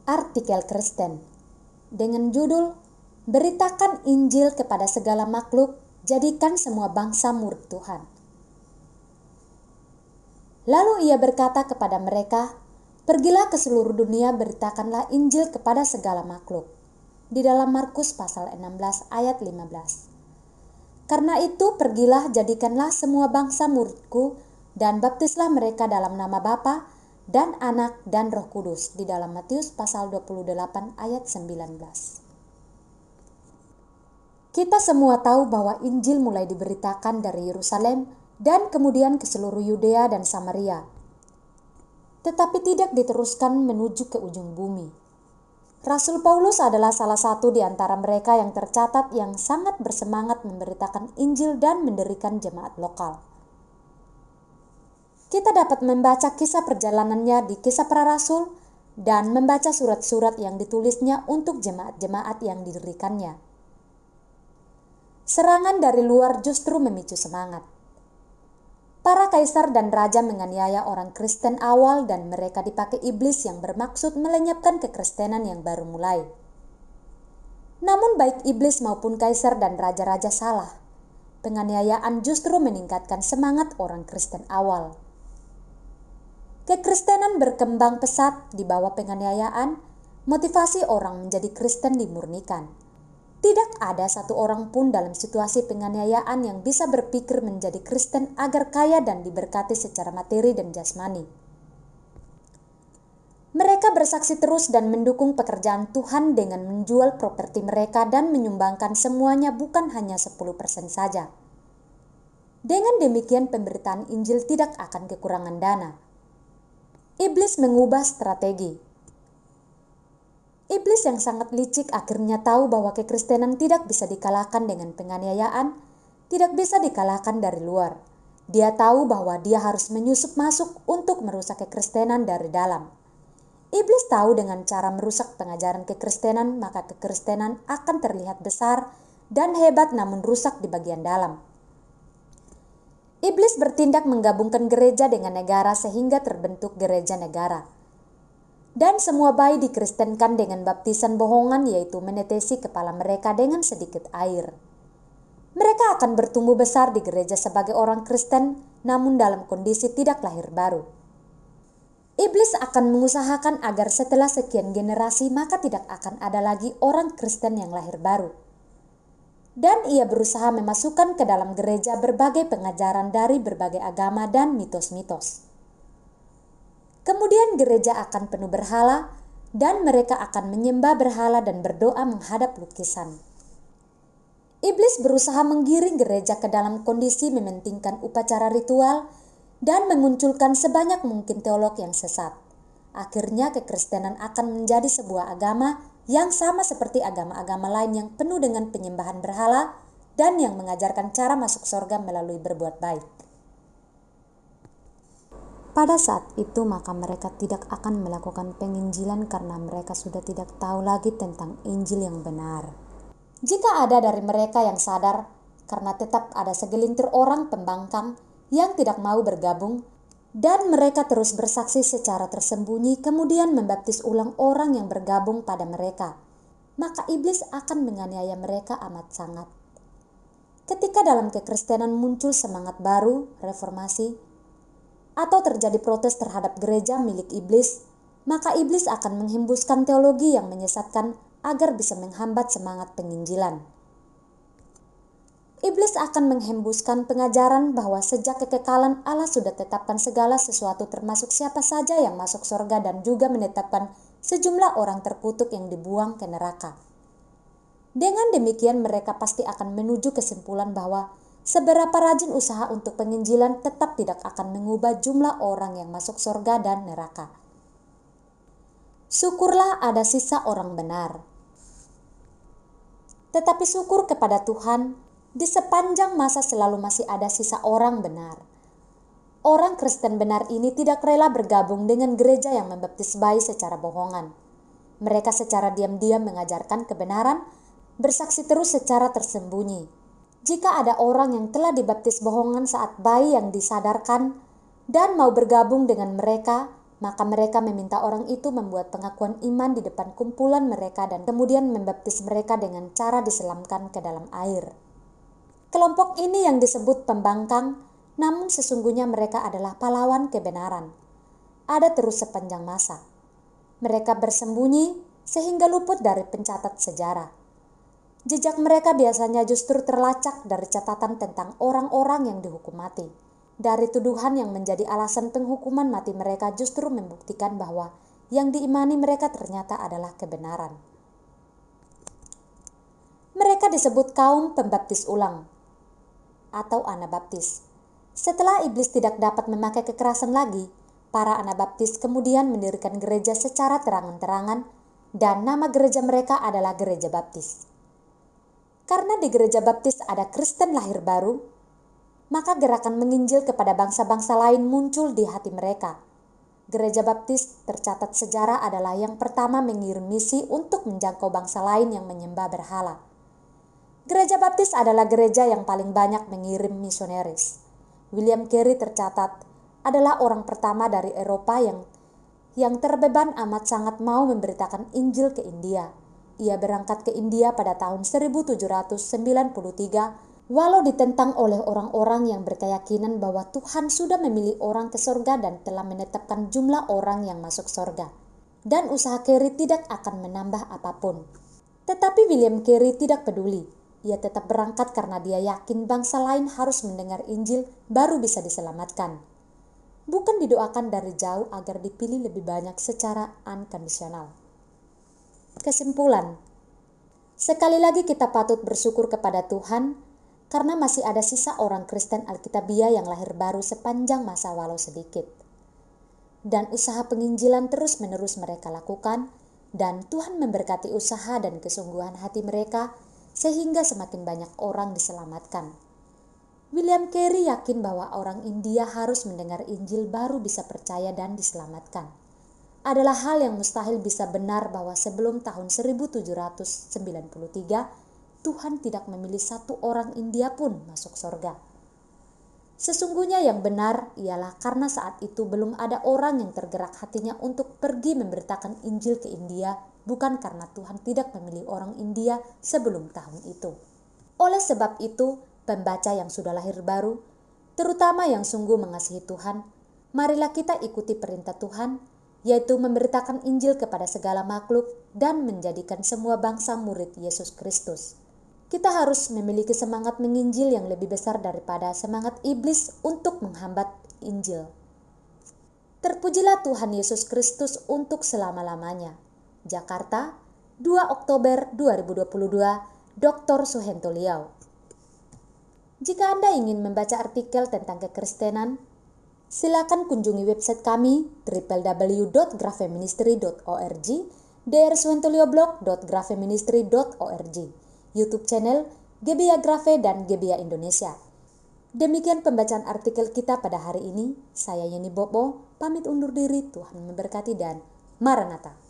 artikel Kristen dengan judul "Beritakan Injil kepada segala makhluk, jadikan semua bangsa murid Tuhan." Lalu ia berkata kepada mereka, "Pergilah ke seluruh dunia, beritakanlah Injil kepada segala makhluk." Di dalam Markus pasal 16 ayat 15. "Karena itu pergilah, jadikanlah semua bangsa muridku, dan baptislah mereka dalam nama Bapa dan Anak dan Roh Kudus." Di dalam Matius pasal 28 ayat 19. Kita semua tahu bahwa Injil mulai diberitakan dari Yerusalem dan kemudian ke seluruh Yudea dan Samaria, tetapi tidak diteruskan menuju ke ujung bumi. Rasul Paulus adalah salah satu di antara mereka yang tercatat yang sangat bersemangat memberitakan Injil dan mendirikan jemaat lokal. Kita dapat membaca kisah perjalanannya di Kisah Para Rasul dan membaca surat-surat yang ditulisnya untuk jemaat-jemaat yang didirikannya. Serangan dari luar justru memicu semangat. Para kaisar dan raja menganiaya orang Kristen awal dan mereka dipakai iblis yang bermaksud melenyapkan kekristenan yang baru mulai. Namun baik iblis maupun kaisar dan raja-raja salah. Penganiayaan justru meningkatkan semangat orang Kristen awal. Kekristenan berkembang pesat di bawah penganiayaan, motivasi orang menjadi Kristen dimurnikan. Tidak ada satu orang pun dalam situasi penganiayaan yang bisa berpikir menjadi Kristen agar kaya dan diberkati secara materi dan jasmani. Mereka bersaksi terus dan mendukung pekerjaan Tuhan dengan menjual properti mereka dan menyumbangkan semuanya, bukan hanya 10% saja. Dengan demikian pemberitaan Injil tidak akan kekurangan dana. Iblis mengubah strategi. Iblis yang sangat licik akhirnya tahu bahwa kekristenan tidak bisa dikalahkan dengan penganiayaan, tidak bisa dikalahkan dari luar. Dia tahu bahwa dia harus menyusup masuk untuk merusak kekristenan dari dalam. Iblis tahu dengan cara merusak pengajaran kekristenan, maka kekristenan akan terlihat besar dan hebat namun rusak di bagian dalam. Iblis bertindak menggabungkan gereja dengan negara sehingga terbentuk gereja negara. Dan semua bayi dikristenkan dengan baptisan bohongan, yaitu menetesi kepala mereka dengan sedikit air. Mereka akan bertumbuh besar di gereja sebagai orang Kristen, namun dalam kondisi tidak lahir baru. Iblis akan mengusahakan agar setelah sekian generasi maka tidak akan ada lagi orang Kristen yang lahir baru. Dan ia berusaha memasukkan ke dalam gereja berbagai pengajaran dari berbagai agama dan mitos-mitos. Kemudian gereja akan penuh berhala dan mereka akan menyembah berhala dan berdoa menghadap lukisan. Iblis berusaha menggiring gereja ke dalam kondisi mementingkan upacara ritual dan memunculkan sebanyak mungkin teolog yang sesat. Akhirnya kekristenan akan menjadi sebuah agama yang sama seperti agama-agama lain yang penuh dengan penyembahan berhala dan yang mengajarkan cara masuk surga melalui berbuat baik. Pada saat itu maka mereka tidak akan melakukan penginjilan karena mereka sudah tidak tahu lagi tentang Injil yang benar. Jika ada dari mereka yang sadar, karena tetap ada segelintir orang pembangkang yang tidak mau bergabung, dan mereka terus bersaksi secara tersembunyi kemudian membaptis ulang orang yang bergabung pada mereka, maka iblis akan menganiaya mereka amat sangat. Ketika dalam kekristenan muncul semangat baru, reformasi, atau terjadi protes terhadap gereja milik iblis, maka iblis akan menghembuskan teologi yang menyesatkan agar bisa menghambat semangat penginjilan. Iblis akan menghembuskan pengajaran bahwa sejak kekekalan Allah sudah tetapkan segala sesuatu termasuk siapa saja yang masuk surga dan juga menetapkan sejumlah orang terkutuk yang dibuang ke neraka. Dengan demikian mereka pasti akan menuju kesimpulan bahwa seberapa rajin usaha untuk penginjilan tetap tidak akan mengubah jumlah orang yang masuk surga dan neraka. Syukurlah ada sisa orang benar. Tetapi syukur kepada Tuhan, di sepanjang masa selalu masih ada sisa orang benar. Orang Kristen benar ini tidak rela bergabung dengan gereja yang membaptis bayi secara bohongan. Mereka secara diam-diam mengajarkan kebenaran, bersaksi terus secara tersembunyi. Jika ada orang yang telah dibaptis bohongan saat bayi yang disadarkan dan mau bergabung dengan mereka, Maka mereka meminta orang itu membuat pengakuan iman di depan kumpulan mereka dan kemudian membaptis mereka dengan cara diselamkan ke dalam air. Kelompok ini yang disebut pembangkang, namun sesungguhnya mereka adalah pahlawan kebenaran. Ada terus sepanjang masa. Mereka bersembunyi sehingga luput dari pencatat sejarah. Jejak mereka biasanya justru terlacak dari catatan tentang orang-orang yang dihukum mati. Dari tuduhan yang menjadi alasan penghukuman mati mereka justru membuktikan bahwa yang diimani mereka ternyata adalah kebenaran. Mereka disebut kaum pembaptis ulang atau Anabaptis. Setelah iblis tidak dapat memakai kekerasan lagi, para Anabaptis kemudian mendirikan gereja secara terang-terangan dan nama gereja mereka adalah Gereja Baptis. Karena di Gereja Baptis ada Kristen lahir baru, maka gerakan menginjil kepada bangsa-bangsa lain muncul di hati mereka. Gereja Baptis tercatat sejarah adalah yang pertama mengirim misi untuk menjangkau bangsa lain yang menyembah berhala. Gereja Baptis adalah gereja yang paling banyak mengirim misionaris. William Carey tercatat adalah orang pertama dari Eropa yang terbeban amat sangat mau memberitakan Injil ke India. Ia berangkat ke India pada tahun 1793, walau ditentang oleh orang-orang yang berkeyakinan bahwa Tuhan sudah memilih orang ke sorga dan telah menetapkan jumlah orang yang masuk sorga. Dan usaha Carey tidak akan menambah apapun. Tetapi William Carey tidak peduli. Ia tetap berangkat karena dia yakin bangsa lain harus mendengar Injil baru bisa diselamatkan. Bukan didoakan dari jauh agar dipilih lebih banyak secara unkondisional. Kesimpulan, sekali lagi kita patut bersyukur kepada Tuhan karena masih ada sisa orang Kristen Alkitabiah yang lahir baru sepanjang masa walau sedikit. Dan usaha penginjilan terus-menerus mereka lakukan, dan Tuhan memberkati usaha dan kesungguhan hati mereka sehingga semakin banyak orang diselamatkan. William Carey yakin bahwa orang India harus mendengar Injil baru bisa percaya dan diselamatkan. Adalah hal yang mustahil bisa benar bahwa sebelum tahun 1793, Tuhan tidak memilih satu orang India pun masuk sorga. Sesungguhnya yang benar ialah karena saat itu belum ada orang yang tergerak hatinya untuk pergi memberitakan Injil ke India, bukan karena Tuhan tidak memilih orang India sebelum tahun itu. Oleh sebab itu, pembaca yang sudah lahir baru, terutama yang sungguh mengasihi Tuhan, marilah kita ikuti perintah Tuhan, yaitu memberitakan Injil kepada segala makhluk dan menjadikan semua bangsa murid Yesus Kristus. Kita harus memiliki semangat menginjil yang lebih besar daripada semangat iblis untuk menghambat Injil. Terpujilah Tuhan Yesus Kristus untuk selama-lamanya. Jakarta, 2 Oktober 2022, Dr. Suhento Liau. Jika Anda ingin membaca artikel tentang kekristenan, silakan kunjungi website kami www.grafeministry.org, drsuhentolioblog.grafeministry.org, YouTube channel Gebiya Grafe dan Gebiya Indonesia. Demikian pembacaan artikel kita pada hari ini. Saya Yeni Bobo, pamit undur diri. Tuhan memberkati dan Maranatha.